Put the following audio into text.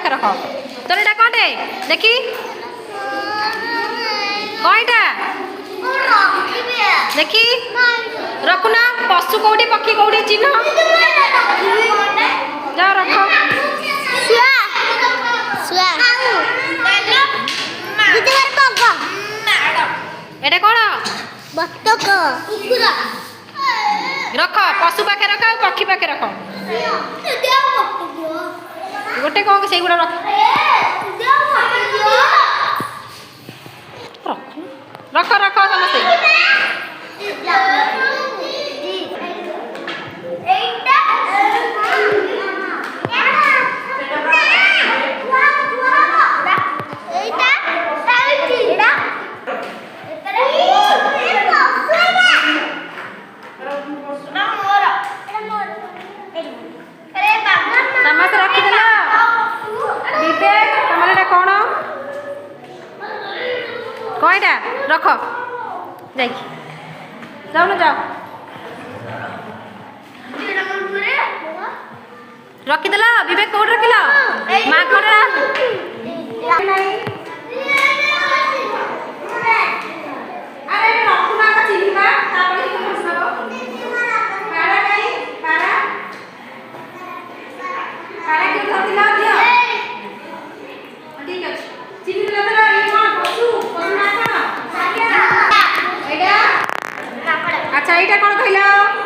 पाखे रख तोर एटा कौटे देखी कौटा देखी रखुना पशु कौटी पक्षी कौटी चिन्ह जा रख एटा कौन बत्तख रख पशु पाखे रख पक्षी पाखे रख गोटे कौन से गुड़ा रख रख रख समस्ते समस्त रखिदेल विवेक तुम कौन कईटा रख जाऊन जाओ रखिदेल विवेक कौट रखिल माँ कौन अच्छा यहाँ कौन कहल